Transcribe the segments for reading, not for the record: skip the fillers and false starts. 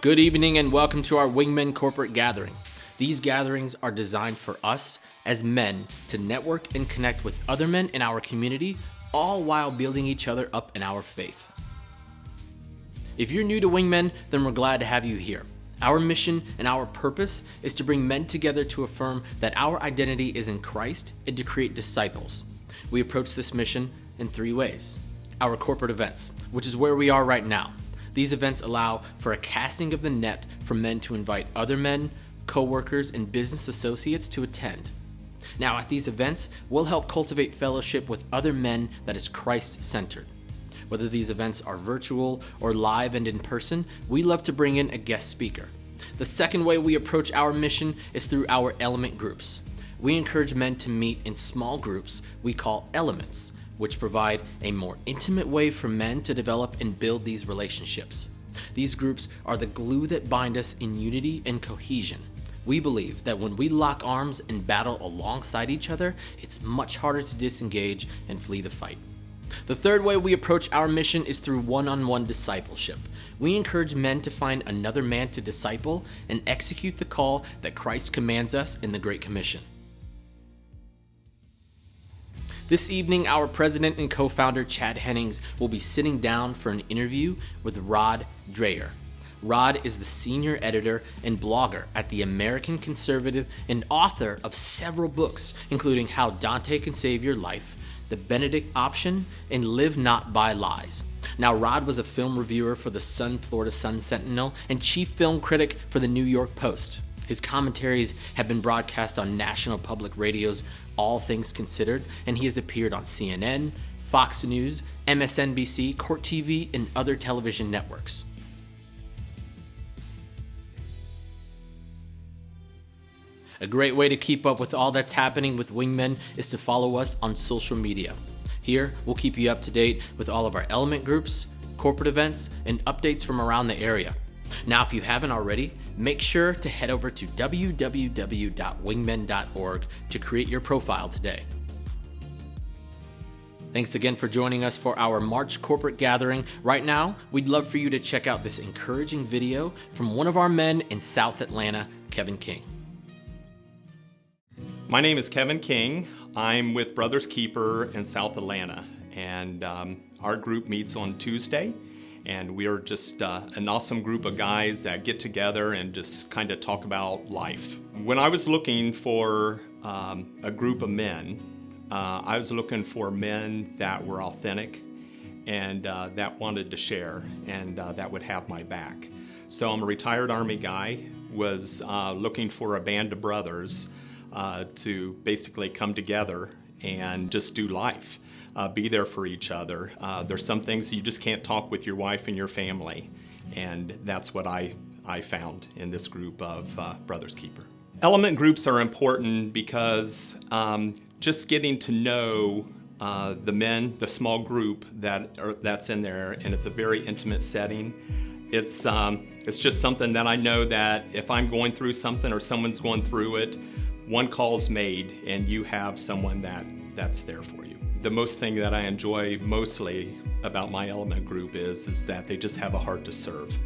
Good evening and welcome to our Wingmen corporate gathering. These gatherings are designed for us as men to network and connect with other men in our community, all while building each other up in our faith. If you're new to Wingmen, then we're glad to have you here. Our mission and our purpose is to bring men together to affirm that our identity is in Christ and to create disciples. We approach this mission in three ways. Our corporate events, which is where we are right now. These events allow for a casting of the net for men to invite other men, co-workers, and business associates to attend. Now, at these events, we'll help cultivate fellowship with other men that is Christ-centered. Whether these events are virtual or live and in person, we love to bring in a guest speaker. The second way we approach our mission is through our element groups. We encourage men to meet in small groups we call elements, which provide a more intimate way for men to develop and build these relationships. These groups are the glue that bind us in unity and cohesion. We believe that when we lock arms and battle alongside each other, it's much harder to disengage and flee the fight. The third way we approach our mission is through one-on-one discipleship. We encourage men to find another man to disciple and execute the call that Christ commands us in the Great Commission. This evening, our president and co-founder, Chad Hennings, will be sitting down for an interview with Rod Dreher. Rod is the senior editor and blogger at The American Conservative and author of several books, including How Dante Can Save Your Life, The Benedict Option, and Live Not by Lies. Now, Rod was a film reviewer for the Florida Sun Sentinel and chief film critic for the New York Post. His commentaries have been broadcast on National Public Radio's All Things Considered, and he has appeared on CNN, Fox News, MSNBC, Court TV, and other television networks. A great way to keep up with all that's happening with Wingmen is to follow us on social media. Here, we'll keep you up to date with all of our element groups, corporate events, and updates from around the area. Now, if you haven't already, make sure to head over to www.wingmen.org to create your profile today. Thanks again for joining us for our March corporate gathering. Right now, we'd love for you to check out this encouraging video from one of our men in South Atlanta, Kevin King. My name is Kevin King. I'm with Brothers Keeper in South Atlanta, and our group meets on Tuesday. And we are just an awesome group of guys that get together and just kind of talk about life. When I was looking for a group of men, I was looking for men that were authentic and that wanted to share and that would have my back. So I'm a retired Army guy, was looking for a band of brothers to basically come together and just do life. Be there for each other. There's some things you just can't talk with your wife and your family, and that's what I found in this group of Brothers Keeper. Element groups are important because just getting to know the men, the small group that's in there, and it's a very intimate setting. It's just something that I know that if I'm going through something or someone's going through it, one call's made and you have someone that's there for you. The most thing that I enjoy mostly about my element group is that they just have a heart to serve.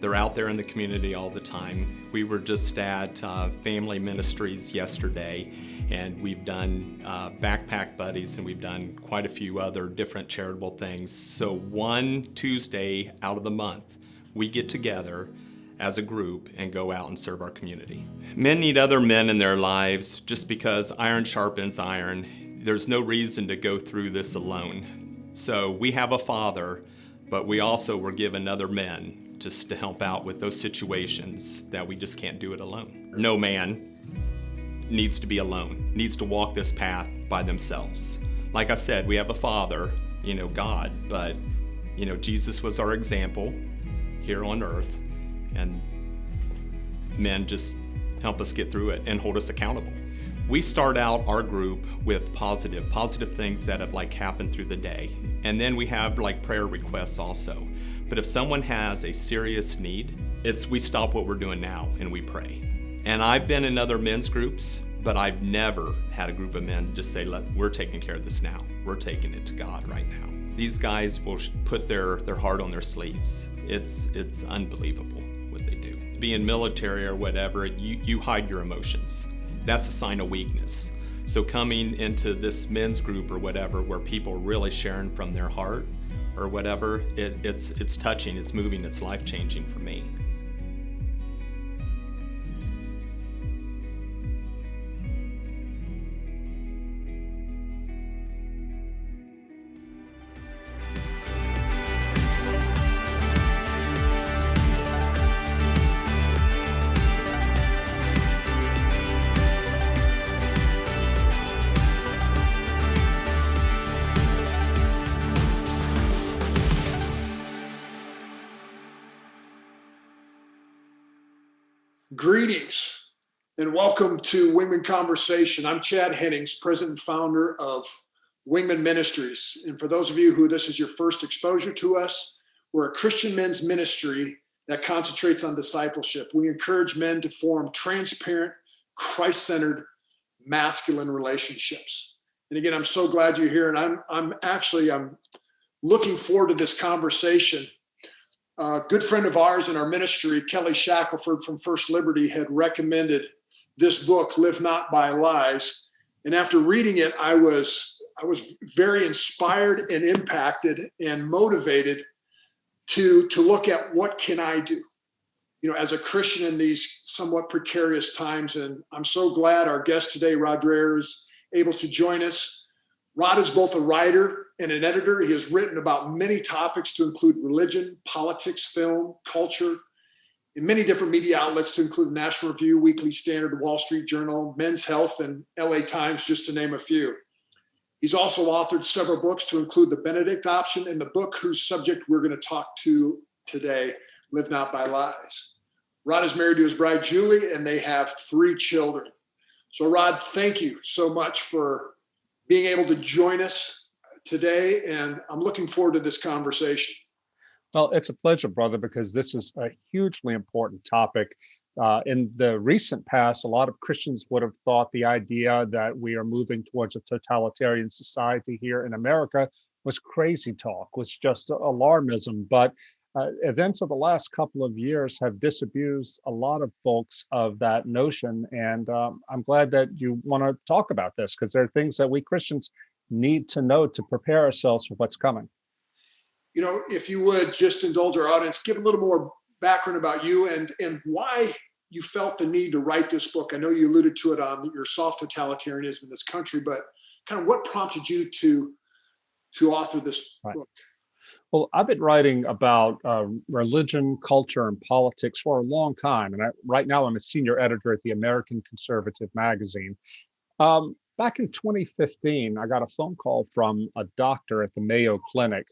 They're out there in the community all the time. We were just at Family Ministries yesterday, and we've done Backpack Buddies, and we've done quite a few other different charitable things. So one Tuesday out of the month, we get together as a group and go out and serve our community. Men need other men in their lives just because iron sharpens iron. There's no reason to go through this alone. So we have a father, but we also were given other men just to help out with those situations that we just can't do it alone. No man needs to be alone, needs to walk this path by themselves. Like I said, we have a father, God, but Jesus was our example here on earth, and men just help us get through it and hold us accountable. We start out our group with positive things that have happened through the day. And then we have prayer requests also. But if someone has a serious need, we stop what we're doing now and we pray. And I've been in other men's groups, but I've never had a group of men just say, we're taking care of this now. We're taking it to God right now. These guys will put their heart on their sleeves. It's unbelievable what they do. being military or whatever, you hide your emotions. That's a sign of weakness. So coming into this men's group or whatever, where people are really sharing from their heart or whatever, it's touching, it's moving, it's life-changing for me. Greetings and welcome to Wingmen Conversation. I'm Chad Hennings, president and founder of Wingmen Ministries. And for those of you who this is your first exposure to us, we're a Christian men's ministry that concentrates on discipleship. We encourage men to form transparent, Christ-centered, masculine relationships. And again, I'm so glad you're here. And I'm looking forward to this conversation. A good friend of ours in our ministry, Kelly Shackelford from First Liberty, had recommended this book, Live Not by Lies. And after reading it, I was very inspired and impacted and motivated to look at what can I do, as a Christian in these somewhat precarious times. And I'm so glad our guest today, Rod Dreher, is able to join us. Rod is both a writer and an editor. He has written about many topics to include religion, politics, film, culture, in many different media outlets to include National Review, Weekly Standard, Wall Street Journal, Men's Health, and LA Times, just to name a few. He's also authored several books to include The Benedict Option and the book whose subject we're going to talk to today, Live Not by Lies. Rod is married to his bride, Julie, and they have 3 children. So Rod, thank you so much for being able to join us today, and I'm looking forward to this conversation. Well, it's a pleasure, brother, because this is a hugely important topic. In the recent past, a lot of Christians would have thought the idea that we are moving towards a totalitarian society here in America was crazy talk, was just alarmism. But events of the last couple of years have disabused a lot of folks of that notion. And I'm glad that you want to talk about this, because there are things that we Christians need to know to prepare ourselves for what's coming. If you would just indulge our audience, give a little more background about you and why you felt the need to write this book. I know you alluded to it on your soft totalitarianism in this country, but kind of what prompted you to author this book? Well, I've been writing about religion, culture, and politics for a long time. And right now I'm a senior editor at the American Conservative magazine. Back in 2015, I got a phone call from a doctor at the Mayo Clinic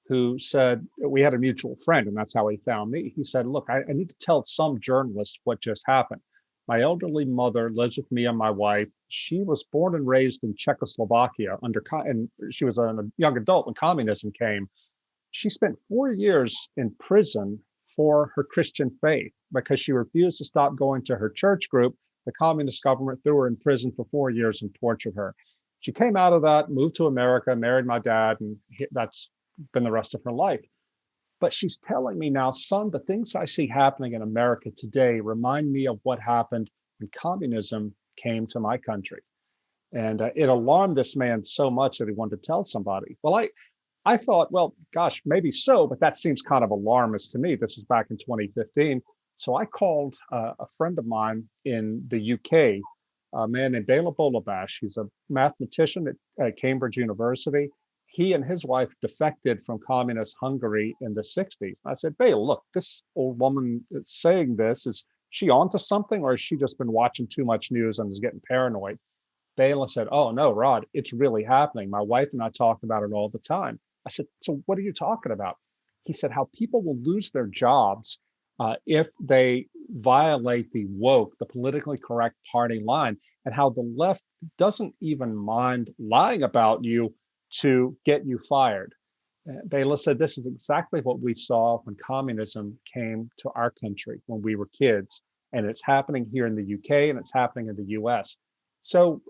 who said, we had a mutual friend, and that's how he found me. He said, look, I need to tell some journalists what just happened. My elderly mother lives with me and my wife. She was born and raised in Czechoslovakia and she was a young adult when communism came. She spent 4 years in prison for her Christian faith because she refused to stop going to her church group. The communist government threw her in prison for 4 years and tortured her. She came out of that, moved to America, married my dad, and that's been the rest of her life. But she's telling me now, son, the things I see happening in America today remind me of what happened when communism came to my country. And it alarmed this man so much that he wanted to tell somebody. Well, I thought, well, gosh, maybe so, but that seems kind of alarmist to me. This is back in 2015. So I called a friend of mine in the UK, a man named Bela Bolabash. He's a mathematician at Cambridge University. He and his wife defected from communist Hungary in the 60s. I said, Bela, look, this old woman is saying this. Is she onto something, or has she just been watching too much news and is getting paranoid? Bela said, oh, no, Rod, it's really happening. My wife and I talk about it all the time. I said, so what are you talking about? He said, how people will lose their jobs if they violate the woke, the politically correct party line, and how the left doesn't even mind lying about you to get you fired. Bela said, this is exactly what we saw when communism came to our country when we were kids. And it's happening here in the UK and it's happening in the US. So,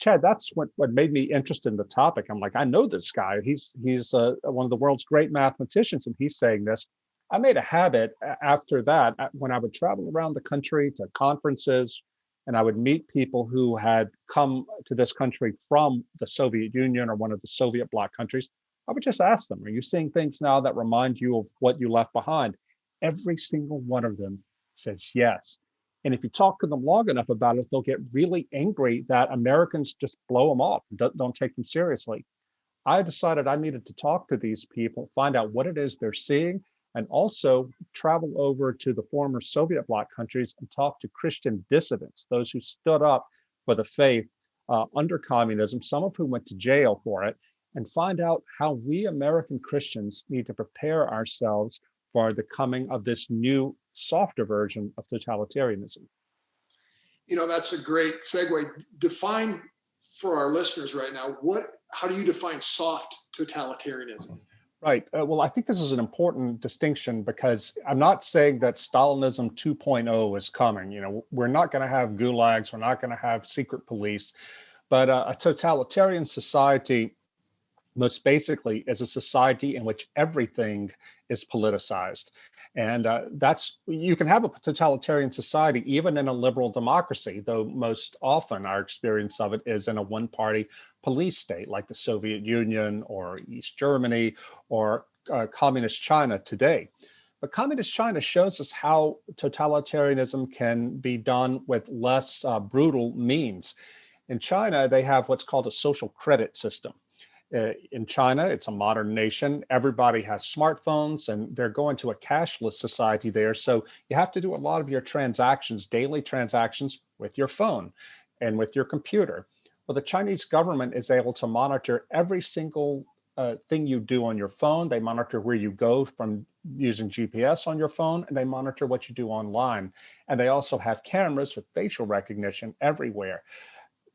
Chad, that's what made me interested in the topic. I'm like, I know this guy. He's one of the world's great mathematicians, and he's saying this. I made a habit after that when I would travel around the country to conferences and I would meet people who had come to this country from the Soviet Union or one of the Soviet bloc countries. I would just ask them, are you seeing things now that remind you of what you left behind? Every single one of them says yes. And if you talk to them long enough about it, they'll get really angry that Americans just blow them off, don't take them seriously. I decided I needed to talk to these people, find out what it is they're seeing, and also travel over to the former Soviet bloc countries and talk to Christian dissidents, those who stood up for the faith under communism, some of whom went to jail for it, and find out how we American Christians need to prepare ourselves for the coming of this new, softer version of totalitarianism. That's a great segue. Define for our listeners right now, how do you define soft totalitarianism? Right. Well, I think this is an important distinction because I'm not saying that Stalinism 2.0 is coming. We're not going to have gulags, we're not going to have secret police, but a totalitarian society, most basically, is a society in which everything is politicized. And you can have a totalitarian society even in a liberal democracy, though most often our experience of it is in a one-party police state like the Soviet Union or East Germany or communist China today. But communist China shows us how totalitarianism can be done with less brutal means. In China, they have what's called a social credit system. In China, it's a modern nation. Everybody has smartphones and they're going to a cashless society there. So you have to do a lot of your transactions, daily transactions, with your phone and with your computer. Well, the Chinese government is able to monitor every single thing you do on your phone. They monitor where you go from using GPS on your phone, and they monitor what you do online. And they also have cameras with facial recognition everywhere.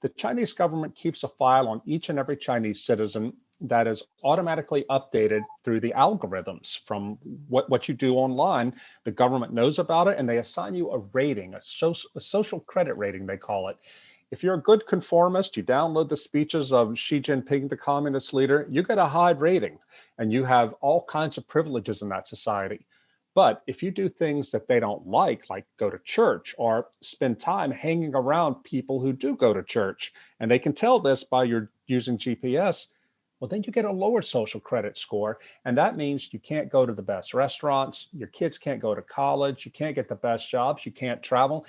The Chinese government keeps a file on each and every Chinese citizen that is automatically updated through the algorithms from what you do online. The government knows about it and they assign you a rating, a social credit rating, they call it. If you're a good conformist, you download the speeches of Xi Jinping, the communist leader, you get a high rating and you have all kinds of privileges in that society. But if you do things that they don't like go to church or spend time hanging around people who do go to church, and they can tell this by your using GPS, well, then you get a lower social credit score. And that means you can't go to the best restaurants, your kids can't go to college, you can't get the best jobs, you can't travel.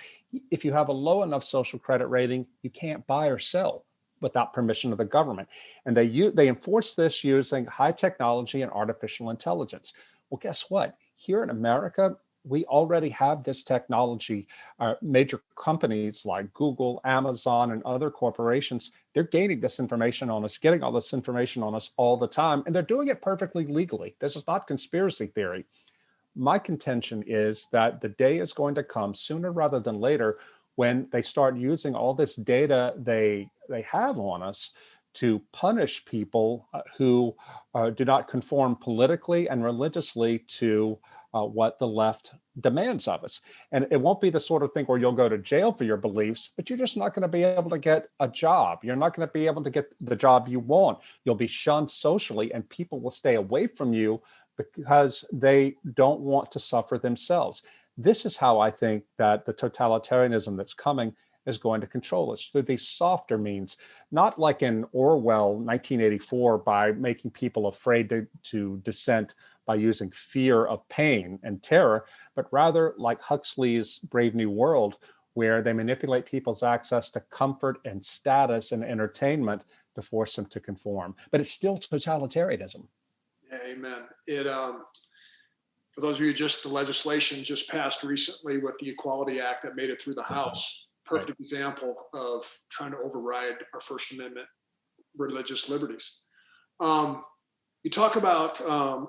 If you have a low enough social credit rating, you can't buy or sell without permission of the government. And they enforce this using high technology and artificial intelligence. Well, guess what? Here in America, we already have this technology. Major companies like Google, Amazon, and other corporations, they're gaining this information on us, getting all this information on us all the time, and they're doing it perfectly legally. This is not conspiracy theory. My contention is that the day is going to come sooner rather than later when they start using all this data they have on us to punish people who do not conform politically and religiously to what the left demands of us. And it won't be the sort of thing where you'll go to jail for your beliefs, but you're just not going to be able to get a job. You're not going to be able to get the job you want. You'll be shunned socially and people will stay away from you because they don't want to suffer themselves. This is how I think that the totalitarianism that's coming is going to control us, through these softer means, not like in Orwell 1984 by making people afraid to dissent by using fear of pain and terror, but rather like Huxley's Brave New World, where they manipulate people's access to comfort and status and entertainment to force them to conform. But it's still totalitarianism. Amen. For those of you, the legislation just passed recently with the Equality Act that made it through the House. Perfect example of trying to override our First Amendment religious liberties. You talk about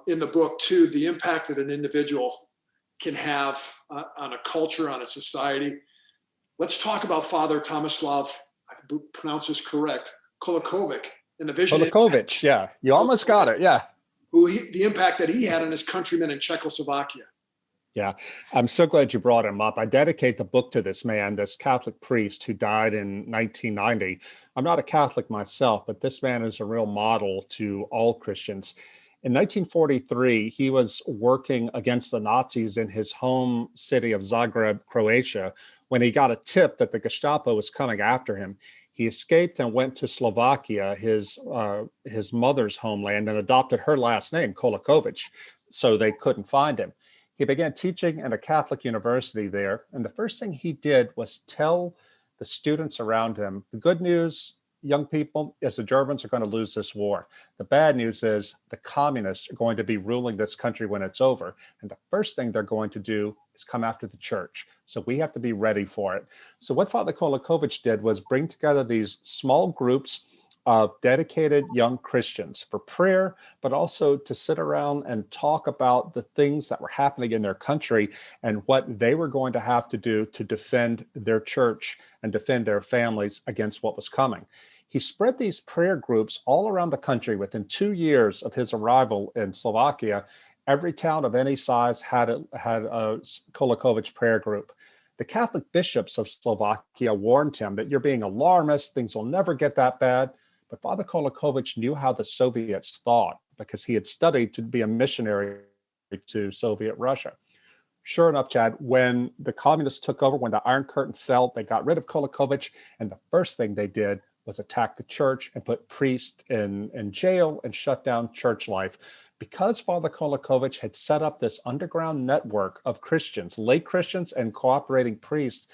in the book too, the impact that an individual can have on a culture, on a society. Let's talk about Father Tomislav, I pronounce this correct, Kolakovic, and the vision. Kolakovic, yeah, you almost got it, yeah. The impact that he had on his countrymen in Czechoslovakia. Yeah, I'm so glad you brought him up. I dedicate the book to this man, this Catholic priest who died in 1990. I'm not a Catholic myself, but this man is a real model to all Christians. In 1943, he was working against the Nazis in his home city of Zagreb, Croatia, when he got a tip that the Gestapo was coming after him. He escaped and went to Slovakia, his mother's homeland, and adopted her last name, Kolakovic, so they couldn't find him. He began teaching at a Catholic university there, and the first thing he did was tell the students around him, the good news, young people, is the Germans are going to lose this war. The bad news is the communists are going to be ruling this country when it's over. And the first thing they're going to do is come after the church. So we have to be ready for it. So what Father Kolakovic did was bring together these small groups of dedicated young Christians for prayer, but also to sit around and talk about the things that were happening in their country and what they were going to have to do to defend their church and defend their families against what was coming. He spread these prayer groups all around the country. Within 2 years of his arrival in Slovakia, every town of any size had a Kolakovic prayer group. The Catholic bishops of Slovakia warned him that you're being alarmist, things will never get that bad. But Father Kolakovic knew how the Soviets thought because he had studied to be a missionary to Soviet Russia. Sure enough, Chad, when the communists took over, when the Iron Curtain fell, they got rid of Kolakovic, and the first thing they did was attack the church and put priests in jail and shut down church life. Because Father Kolakovic had set up this underground network of Christians, lay Christians and cooperating priests,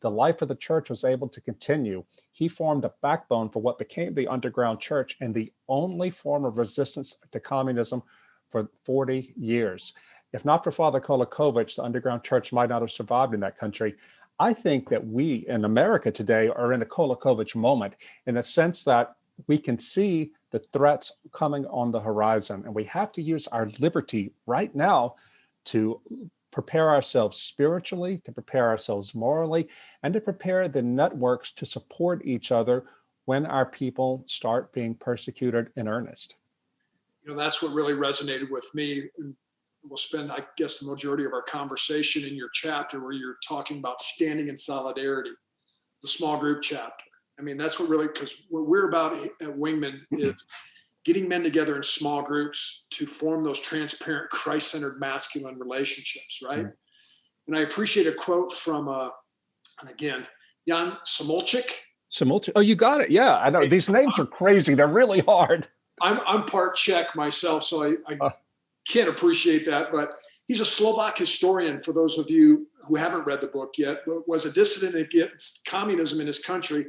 the life of the church was able to continue. He formed a backbone for what became the underground church and the only form of resistance to communism for 40 years. If not for Father Kolakovic, the underground church might not have survived in that country. I think that we in America today are in a Kolakovic moment in a sense that we can see the threats coming on the horizon, and we have to use our liberty right now to prepare ourselves spiritually, to prepare ourselves morally, and to prepare the networks to support each other when our people start being persecuted in earnest. That's what really resonated with me. And we'll spend, I guess, the majority of our conversation in your chapter where you're talking about standing in solidarity, the small group chapter. I mean, that's what really, because what we're about at Wingmen is getting men together in small groups to form those transparent, Christ-centered masculine relationships, right? Mm-hmm. And I appreciate a quote from, and again, Jan Samolchik. Samolchik. Oh, you got it. Yeah, I know. These names are crazy. They're really hard. I'm part Czech myself, so I can't appreciate that. But he's a Slovak historian, for those of you who haven't read the book yet, but was a dissident against communism in his country.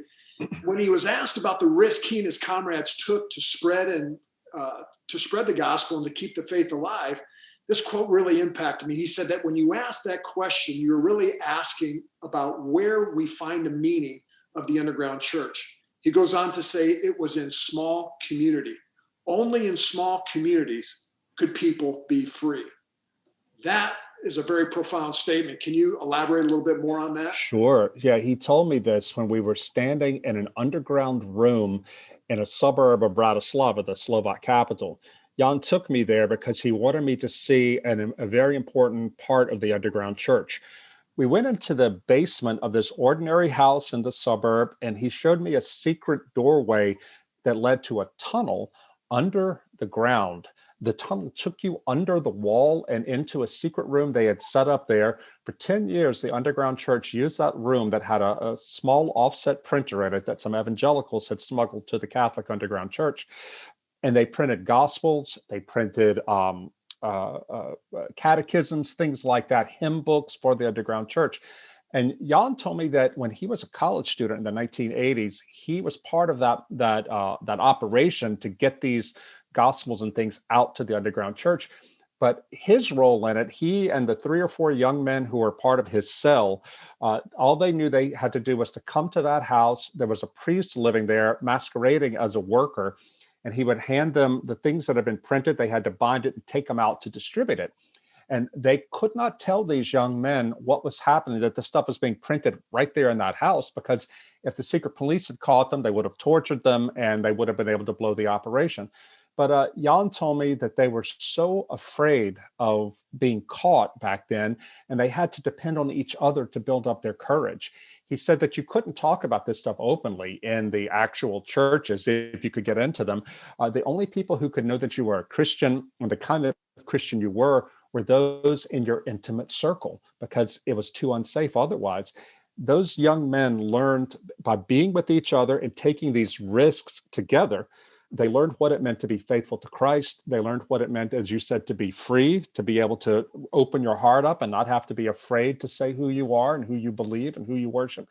When he was asked about the risk he and his comrades took to spread the gospel and to keep the faith alive, this quote really impacted me. He said that when you ask that question, you're really asking about where we find the meaning of the underground church. He goes on to say it was in small community. Only in small communities could people be free. That is a very profound statement. Can you elaborate a little bit more on that? Sure. Yeah, he told me this when we were standing in an underground room in a suburb of Bratislava, the Slovak capital. Jan took me there because he wanted me to see a very important part of the underground church. We went into the basement of this ordinary house in the suburb, and he showed me a secret doorway that led to a tunnel under the ground. The tunnel took you under the wall and into a secret room they had set up there. For 10 years, the underground church used that room that had a small offset printer in it that some evangelicals had smuggled to the Catholic underground church. And they printed gospels, they printed catechisms, things like that, hymn books for the underground church. And Jan told me that when he was a college student in the 1980s, he was part of that operation to get these gospels and things out to the underground church. But his role in it, he and the 3 or 4 young men who were part of his cell, all they knew they had to do was to come to that house. There was a priest living there masquerading as a worker, and he would hand them the things that had been printed. They had to bind it and take them out to distribute it. And they could not tell these young men what was happening, that the stuff was being printed right there in that house, because if the secret police had caught them, they would have tortured them and they would have been able to blow the operation. But Jan told me that they were so afraid of being caught back then, and they had to depend on each other to build up their courage. he said that you couldn't talk about this stuff openly in the actual churches if you could get into them. The only people who could know that you were a Christian and the kind of Christian you were those in your intimate circle, because it was too unsafe otherwise. Those young men learned by being with each other and taking these risks together. They learned what it meant to be faithful to Christ. They learned what it meant, as you said, to be free, to be able to open your heart up and not have to be afraid to say who you are and who you believe and who you worship.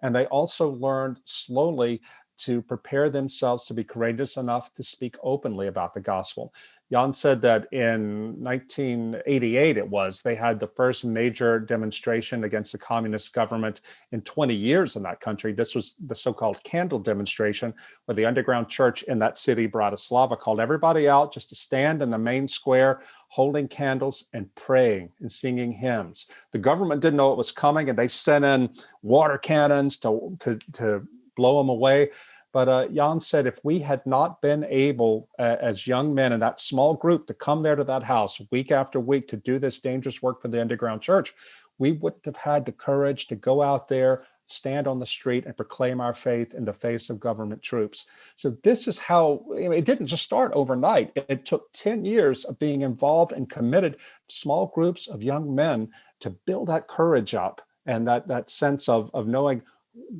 And they also learned slowly to prepare themselves to be courageous enough to speak openly about the gospel. Jan said that in 1988, they had the first major demonstration against the communist government in 20 years in that country. This was the so-called candle demonstration, where the underground church in that city, Bratislava, called everybody out just to stand in the main square, holding candles and praying and singing hymns. The government didn't know it was coming, and they sent in water cannons to blow them away. But Jan said, if we had not been able, as young men in that small group, to come there to that house week after week to do this dangerous work for the underground church, we wouldn't have had the courage to go out there, stand on the street, and proclaim our faith in the face of government troops. So this is how, it didn't just start overnight. It took 10 years of being involved and committed, small groups of young men, to build that courage up and that sense of knowing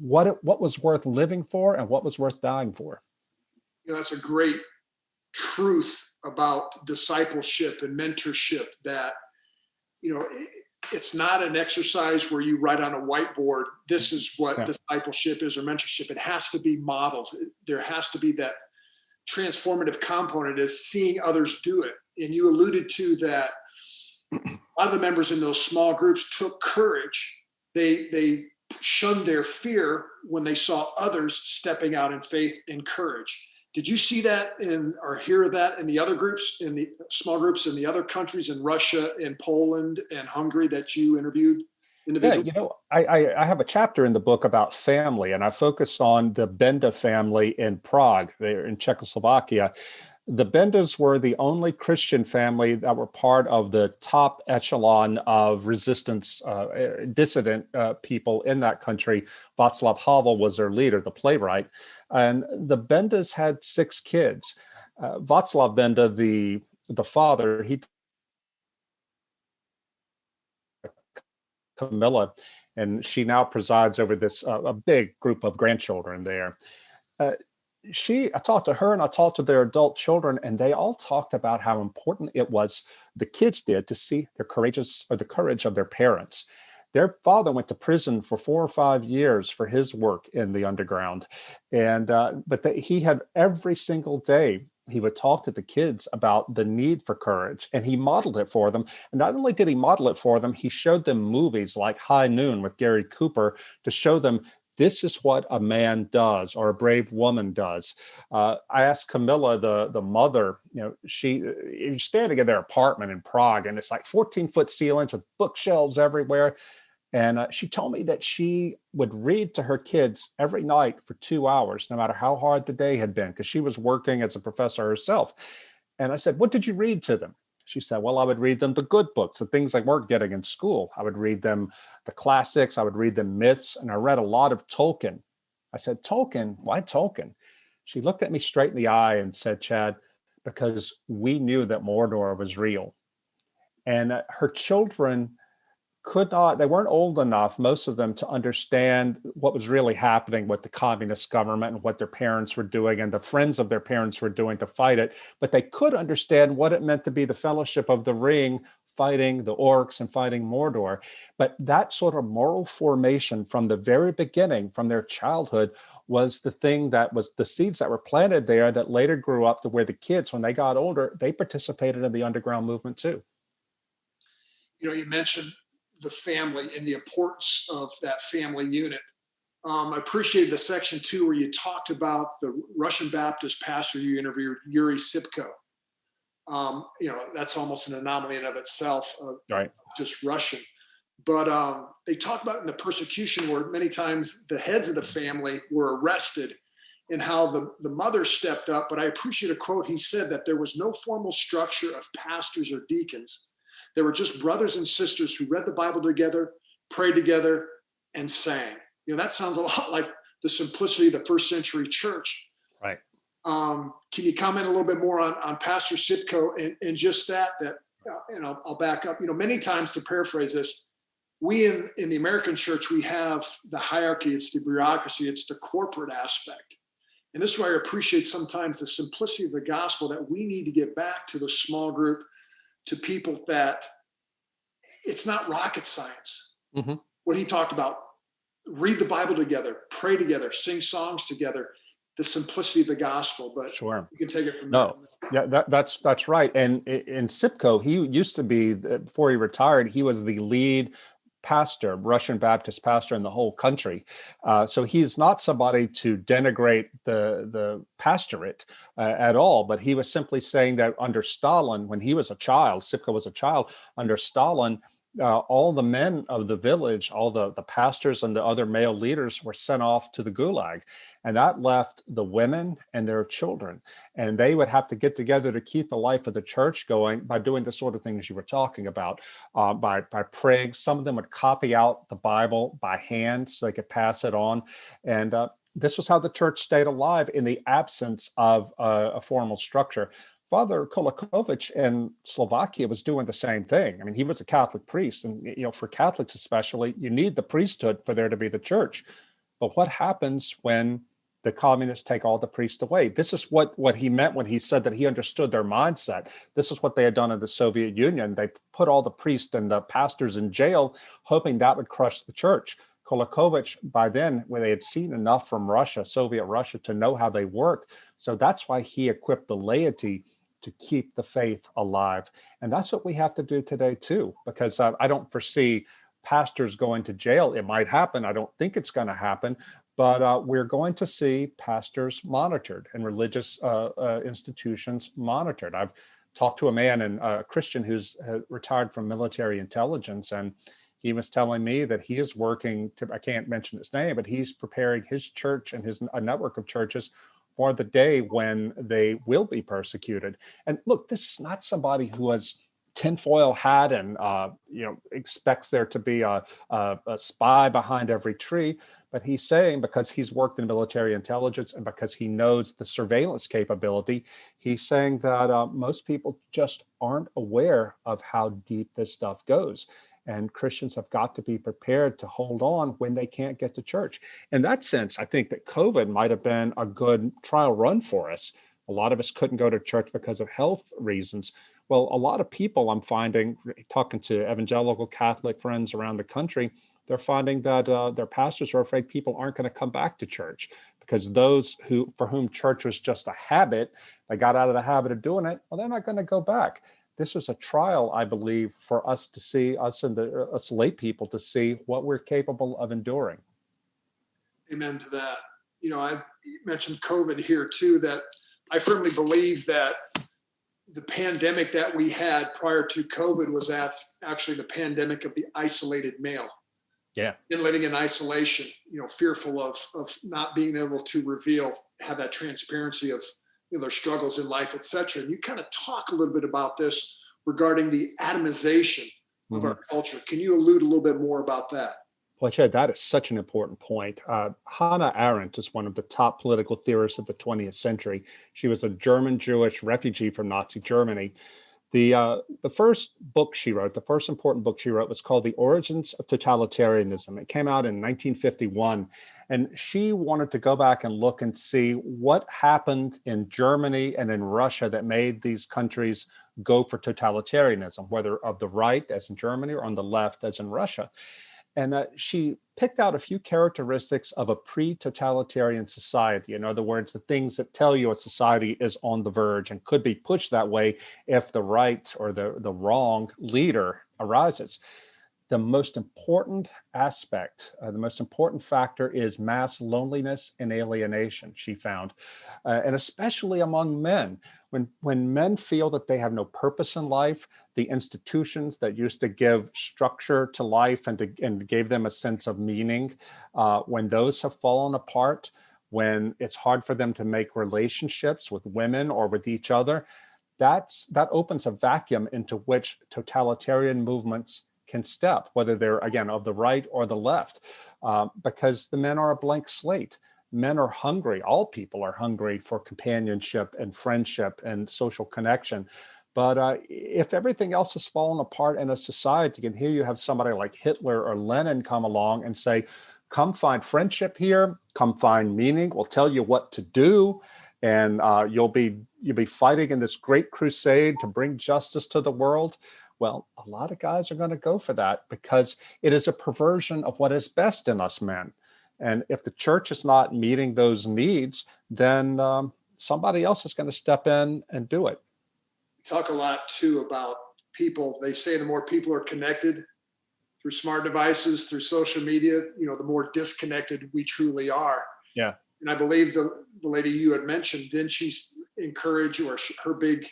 what was worth living for and what was worth dying for. That's a great truth about discipleship and mentorship, that it's not an exercise where you write on a whiteboard, this is what discipleship is or mentorship. It has to be modeled. There has to be that transformative component, is seeing others do it. And you alluded to that a lot of the members in those small groups took courage. They shunned their fear when they saw others stepping out in faith and courage. Did you see that or hear that in the other groups, in the small groups in the other countries, in Russia, in Poland, and Hungary, that you interviewed individuals? Yeah, I have a chapter in the book about family, and I focus on the Benda family in Prague, there in Czechoslovakia. The Bendas were the only Christian family that were part of the top echelon of resistance, dissident people in that country. Václav Havel was their leader, the playwright. And the Bendas had 6 kids. Václav Benda, the father, he Camilla, and she now presides over this a big group of grandchildren there. I talked to her and I talked to their adult children, and they all talked about how important it was, the kids did, to see the courage of their parents. Their father went to prison for 4 or 5 years for his work in the underground. And he had every single day, he would talk to the kids about the need for courage, and he modeled it for them. And not only did he model it for them, he showed them movies like High Noon with Gary Cooper to show them this is what a man does or a brave woman does. I asked Camilla, the mother, she's standing in their apartment in Prague, and it's like 14-foot ceilings with bookshelves everywhere. And she told me that she would read to her kids every night for 2 hours, no matter how hard the day had been, because she was working as a professor herself. And I said, what did you read to them? She said, well, I would read them the good books, the things they weren't getting in school. I would read them the classics. I would read them myths. And I read a lot of Tolkien. I said, Tolkien? Why Tolkien? She looked at me straight in the eye and said, Chad, because we knew that Mordor was real. And her children they weren't old enough, most of them, to understand what was really happening with the communist government and what their parents were doing and the friends of their parents were doing to fight it. But they could understand what it meant to be the Fellowship of the Ring, fighting the orcs and fighting Mordor. But that sort of moral formation from the very beginning, from their childhood, was the thing that was the seeds that were planted there that later grew up to where the kids, when they got older, they participated in the underground movement too. You mentioned the family and the importance of that family unit. I appreciated the section 2 where you talked about the Russian Baptist pastor you interviewed, Yuri Sipko. That's almost an anomaly in of itself, right? Just Russian. But they talk about in the persecution where many times the heads of the family were arrested, and how the mother stepped up. But I appreciate a quote. He said that there was no formal structure of pastors or deacons. There were just brothers and sisters who read the Bible together, prayed together, and sang. That sounds a lot like the simplicity of the first century church. Right. Can you comment a little bit more on Pastor Sipko and just that, and I'll back up, many times, to paraphrase this, we in the American church, we have the hierarchy, it's the bureaucracy, it's the corporate aspect. And this is why I appreciate sometimes the simplicity of the gospel, that we need to get back to the small group, to people that it's not rocket science. Mm-hmm. What he talked about, read the Bible together, pray together, sing songs together, the simplicity of the gospel. But Sure, you can take it from no, there. yeah, that's right. And in Sipko, he used to be, before he retired, he was the lead pastor, Russian Baptist pastor in the whole country. So he's not somebody to denigrate the pastorate at all, but he was simply saying that under Stalin, when he was a child, Sipko was a child, under Stalin, all the men of the village, all the pastors and the other male leaders were sent off to the gulag. And that left the women and their children. And they would have to get together to keep the life of the church going by doing the sort of things you were talking about, by praying. Some of them would copy out the Bible by hand so they could pass it on. And this was how the church stayed alive in the absence of a formal structure. Father Kolakovich in Slovakia was doing the same thing. I mean, he was a Catholic priest, and for Catholics especially, you need the priesthood for there to be the church. But what happens when the communists take all the priests away? This is what he meant when he said that he understood their mindset. This is what they had done in the Soviet Union. They put all the priests and the pastors in jail, hoping that would crush the church. Kolakovich, by then, when they had seen enough from Russia, Soviet Russia, to know how they worked. So that's why he equipped the laity to keep the faith alive. And that's what we have to do today too, because I don't foresee pastors going to jail. It might happen. I don't think it's going to happen, but we're going to see pastors monitored and religious institutions monitored. I've talked to a man, a Christian, who's retired from military intelligence, and he was telling me that he is working to, I can't mention his name, but he's preparing his church and a network of churches for the day when they will be persecuted. And look, this is not somebody who has tinfoil hat and expects there to be a spy behind every tree. But he's saying, because he's worked in military intelligence and because he knows the surveillance capability, he's saying that most people just aren't aware of how deep this stuff goes. And Christians have got to be prepared to hold on when they can't get to church. In that sense, I think that COVID might have been a good trial run for us. A lot of us couldn't go to church because of health reasons. Well, a lot of people, I'm finding, talking to evangelical Catholic friends around the country, they're finding that their pastors are afraid people aren't going to come back to church, because those for whom church was just a habit, they got out of the habit of doing it, well, they're not going to go back. This was a trial, I believe, for us to see, us lay people to see what we're capable of enduring. Amen to that. I mentioned COVID here too, that I firmly believe that the pandemic that we had prior to COVID was actually the pandemic of the isolated male. Yeah. And living in isolation, fearful of not being able to have that transparency of their struggles in life, etc. And you kind of talk a little bit about this regarding the atomization of our culture. Can you allude a little bit more about that? Well, Chad, that is such an important point. Hannah Arendt is one of the top political theorists of the 20th century. She was a German Jewish refugee from Nazi Germany. The first book she wrote, the first important book she wrote, was called The Origins of Totalitarianism. It came out in 1951. And she wanted to go back and look and see what happened in Germany and in Russia that made these countries go for totalitarianism, whether of the right, as in Germany, or on the left, as in Russia. And she picked out a few characteristics of a pre-totalitarian society. In other words, the things that tell you a society is on the verge and could be pushed that way if the right or the wrong leader arises. The most important aspect, the most important factor is mass loneliness and alienation, she found, and especially among men. When men feel that they have no purpose in life, the institutions that used to give structure to life and gave them a sense of meaning, when those have fallen apart, when it's hard for them to make relationships with women or with each other, that opens a vacuum into which totalitarian movements can step, whether they're, again, of the right or the left. because the men are a blank slate. Men are hungry. All people are hungry for companionship and friendship and social connection. But if everything else has fallen apart in a society, and here you have somebody like Hitler or Lenin come along and say, come find friendship here, come find meaning, we'll tell you what to do, and you'll be fighting in this great crusade to bring justice to the world. Well, a lot of guys are going to go for that because it is a perversion of what is best in us men. And if the church is not meeting those needs, then somebody else is going to step in and do it. Talk a lot too about people. They say the more people are connected through smart devices, through social media, the more disconnected we truly are. Yeah. And I believe the lady you had mentioned, didn't she encourage, or her big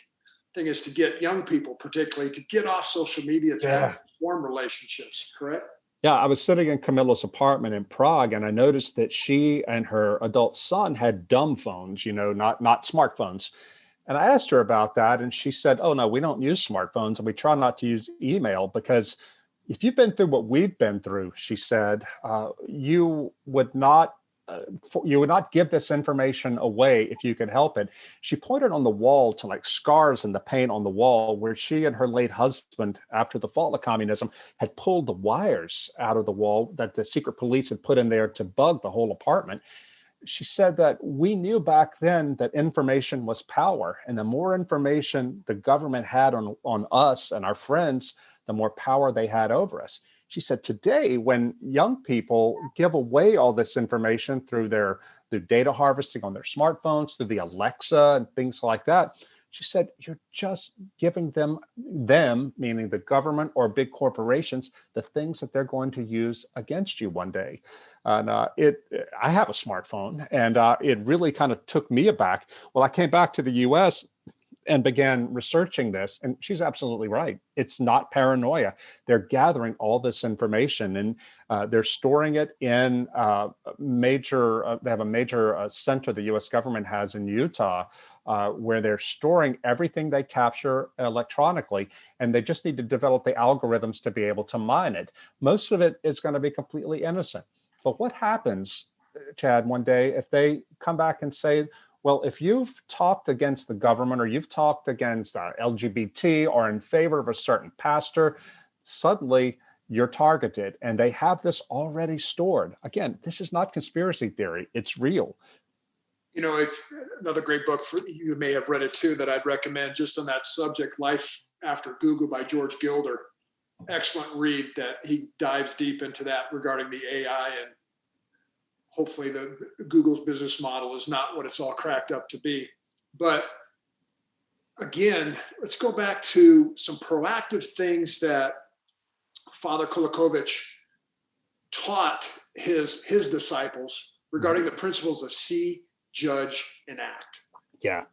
thing is to get young people particularly to get off social media to form relationships, correct? Yeah, I was sitting in Camilla's apartment in Prague, and I noticed that she and her adult son had dumb phones, not smartphones. And I asked her about that, and she said, "Oh no, we don't use smartphones, and we try not to use email because if you've been through what we've been through," she said, you would not give this information away if you could help it. She pointed on the wall to like scars in the paint on the wall where she and her late husband, after the fall of communism, had pulled the wires out of the wall that the secret police had put in there to bug the whole apartment. She said that we knew back then that information was power, and the more information the government had on us and our friends, the more power they had over us. She said today, when young people give away all this information through data harvesting on their smartphones, through the Alexa and things like that, she said, you're just giving them, meaning the government or big corporations, the things that they're going to use against you one day. And I have a smartphone, and it really kind of took me aback. Well, I came back to the US and began researching this, and she's absolutely right. It's not paranoia. They're gathering all this information, and they're storing it in they have a major center the US government has in Utah, where they're storing everything they capture electronically, and they just need to develop the algorithms to be able to mine it. Most of it is going to be completely innocent. But what happens, Chad, one day if they come back and say, well, if you've talked against the government or you've talked against LGBT or in favor of a certain pastor, suddenly you're targeted, and they have this already stored. Again, this is not conspiracy theory. It's real. Another great book, you may have read it too, that I'd recommend just on that subject, Life After Google by George Gilder. Excellent read that he dives deep into that regarding the AI, and hopefully Google's business model is not what it's all cracked up to be. But again, let's go back to some proactive things that Father Kolakovich taught his disciples regarding the principles of see, judge, and act. Yeah.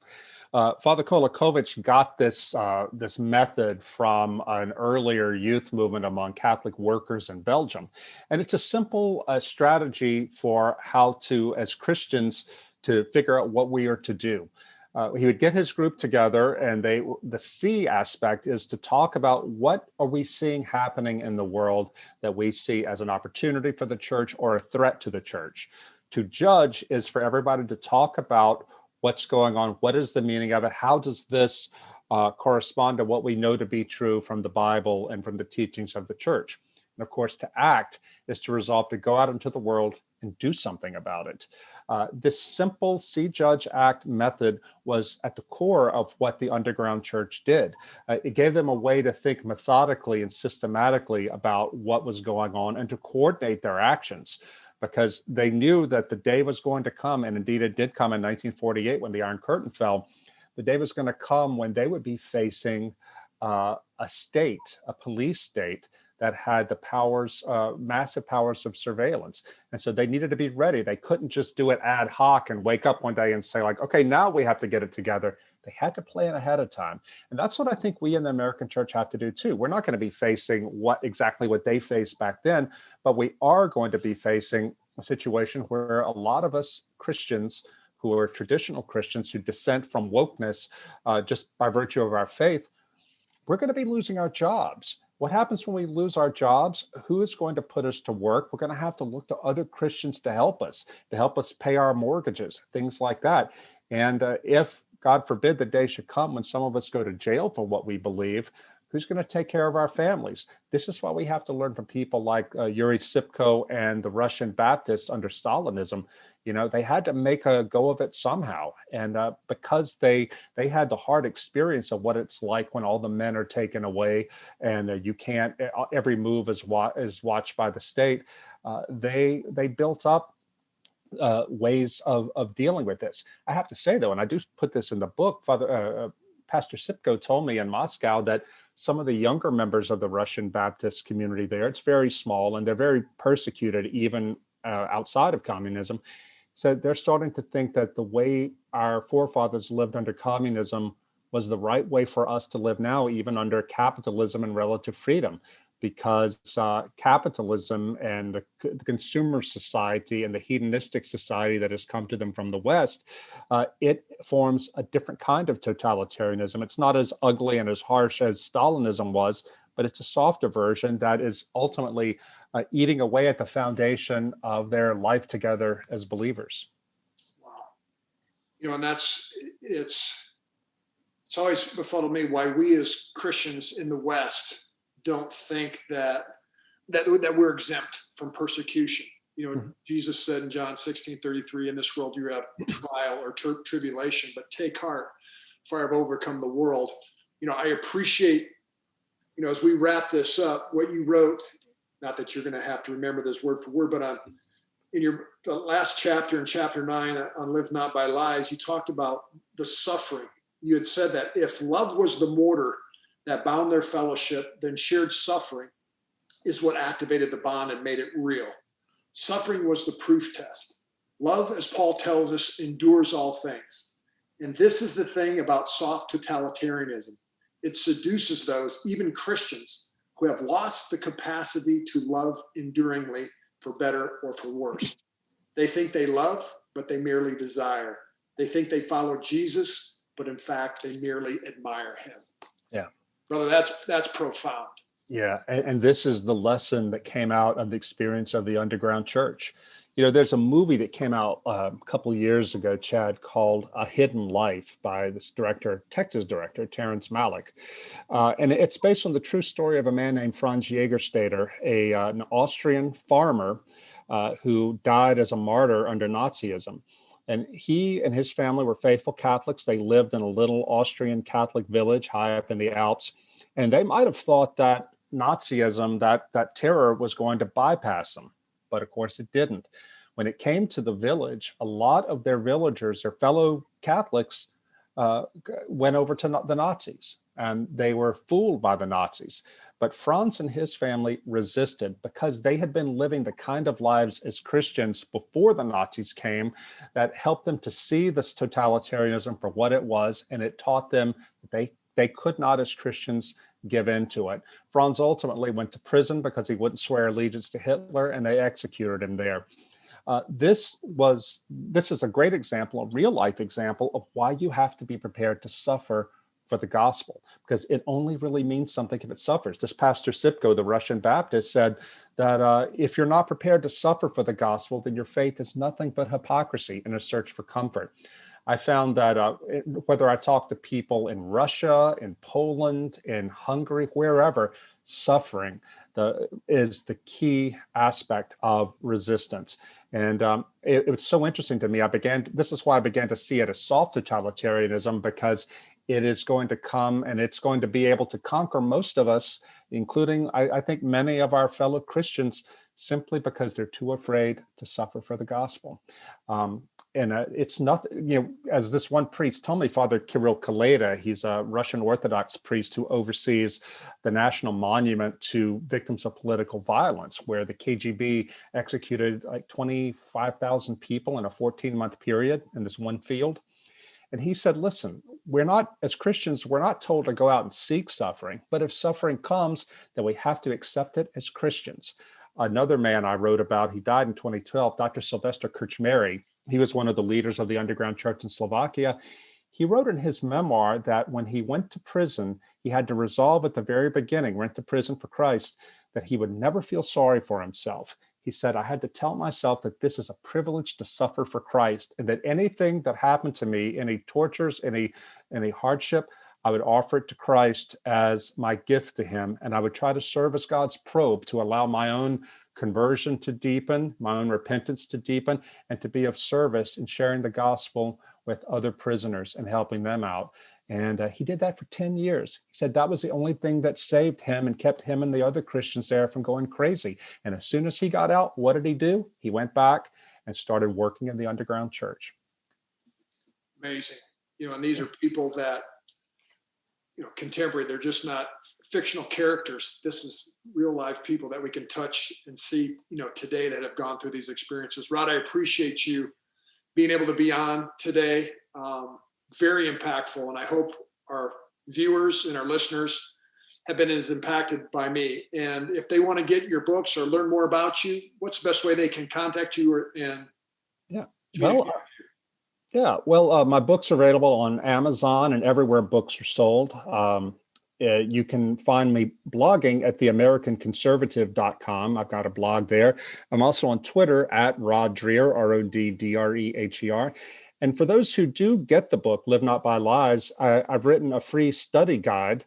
Father Kolakovich got this method from an earlier youth movement among Catholic workers in Belgium. And it's a simple strategy for how to, as Christians, to figure out what we are to do. He would get his group together, and the see aspect is to talk about what are we seeing happening in the world that we see as an opportunity for the church or a threat to the church. To judge is for everybody to talk about what's going on, what is the meaning of it, how does this correspond to what we know to be true from the Bible and from the teachings of the church. And of course, to act is to resolve to go out into the world and do something about it. This simple see, judge, act method was at the core of what the underground church did. It gave them a way to think methodically and systematically about what was going on and to coordinate their actions, because they knew that the day was going to come, and indeed it did come in 1948 when the Iron Curtain fell. The day was going to come when they would be facing a police state that had the powers, massive powers of surveillance. And so they needed to be ready. They couldn't just do it ad hoc and wake up one day and say like, okay, now we have to get it together. They had to plan ahead of time. And that's what I think we in the American church have to do too. We're not going to be facing what they faced back then, but we are going to be facing a situation where a lot of us Christians who are traditional Christians who dissent from wokeness just by virtue of our faith, we're going to be losing our jobs. What happens when we lose our jobs? Who is going to put us to work? We're going to have to look to other Christians to help us pay our mortgages, things like that. And if, God forbid, the day should come when some of us go to jail for what we believe, who's going to take care of our families? This is why we have to learn from people like Yuri Sipko and the Russian Baptists under Stalinism. You know, they had to make a go of it somehow. And because they had the hard experience of what it's like when all the men are taken away and you can't, every move is watched by the state. They built up ways of dealing with this. I have to say though, and I do put this in the book, Pastor Sipko told me in Moscow that some of the younger members of the Russian Baptist community there, it's very small and they're very persecuted even outside of communism. So they're starting to think that the way our forefathers lived under communism was the right way for us to live now, even under capitalism and relative freedom, because capitalism and the consumer society and the hedonistic society that has come to them from the West, it forms a different kind of totalitarianism. It's not as ugly and as harsh as Stalinism was, but it's a softer version that is ultimately eating away at the foundation of their life together as believers. Wow. You know, and it's always befuddled me why we as Christians in the West don't think that we're exempt from persecution. You know, Jesus said in John 16:33, in this world you have trial or tribulation, but take heart, for I have overcome the world. You know, I appreciate, you know, as we wrap this up, what you wrote, not that you're going to have to remember this word for word, but in the last chapter, in chapter 9 on Live Not by Lies, you talked about the suffering. You had said that if love was the mortar that bound their fellowship, then shared suffering is what activated the bond and made it real. Suffering was the proof test. Love, as Paul tells us, endures all things. And this is the thing about soft totalitarianism. It seduces those, even Christians, who have lost the capacity to love enduringly for better or for worse. They think they love, but they merely desire. They think they follow Jesus, but in fact, they merely admire him. Yeah. Brother, that's profound. Yeah, and this is the lesson that came out of the experience of the underground church. You know, there's a movie that came out a couple years ago, Chad, called A Hidden Life by this director, Texas director, Terrence Malick. And it's based on the true story of a man named Franz Jägerstätter, an Austrian farmer who died as a martyr under Nazism. And he and his family were faithful Catholics. They lived in a little Austrian Catholic village high up in the Alps. And they might have thought that Nazism, that terror was going to bypass them. But of course it didn't. When it came to the village, a lot of their villagers, their fellow Catholics, went over to the Nazis, and they were fooled by the Nazis. But Franz and his family resisted because they had been living the kind of lives as Christians before the Nazis came that helped them to see this totalitarianism for what it was, and it taught them that they could not, as Christians, give in to it. Franz ultimately went to prison because he wouldn't swear allegiance to Hitler, and they executed him there. This is a great example, a real life example of why you have to be prepared to suffer for the gospel, because it only really means something if it suffers. This Pastor Sipko, the Russian Baptist, said that if you're not prepared to suffer for the gospel, then your faith is nothing but hypocrisy and a search for comfort. I found that whether I talk to people in Russia, in Poland, in Hungary, wherever, suffering is the key aspect of resistance. And it was so interesting to me. This is why I began to see it as soft totalitarianism, because it is going to come and it's going to be able to conquer most of us, including, I think, many of our fellow Christians, simply because they're too afraid to suffer for the gospel. And it's not, as this one priest told me, Father Kirill Kaleda, he's a Russian Orthodox priest who oversees the National Monument to Victims of Political Violence, where the KGB executed like 25,000 people in a 14-month period in this one field. And he said, listen, as Christians, we're not told to go out and seek suffering, but if suffering comes, then we have to accept it as Christians. Another man I wrote about, he died in 2012, Dr. Sylvester Kirch. He was one of the leaders of the underground church in Slovakia. he wrote in his memoir that when he went to prison, he had to resolve at the very beginning, went to prison for Christ, that he would never feel sorry for himself. He said, I had to tell myself that this is a privilege to suffer for Christ, and that anything that happened to me, any tortures, any hardship, I would offer it to Christ as my gift to him. And I would try to serve as God's probe to allow my own conversion to deepen, my own repentance to deepen, and to be of service in sharing the gospel with other prisoners and helping them out. And he did that for 10 years. He said that was the only thing that saved him and kept him and the other Christians there from going crazy. And as soon as he got out, what did he do? He went back and started working in the underground church. Amazing. And these are people that, contemporary, they're just not fictional characters. This is real life people that we can touch and see, today that have gone through these experiences. Rod, I appreciate you being able to be on today. Very impactful. And I hope our viewers and our listeners have been as impacted by me. And if they want to get your books or learn more about you, what's the best way they can contact you and my books are available on Amazon and everywhere books are sold. You can find me blogging at theamericanconservative.com. I've got a blog there. I'm also on Twitter at Rod Dreher, Roddreher. And for those who do get the book, Live Not by Lies, I've written a free study guide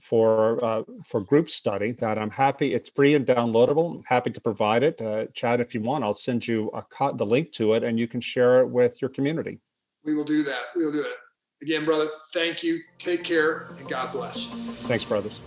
for group study that I'm happy. It's free and downloadable. I'm happy to provide it. Chad, if you want, I'll send you the link to it and you can share it with your community. We will do that. Again, brother, thank you. Take care and God bless. Thanks, brothers.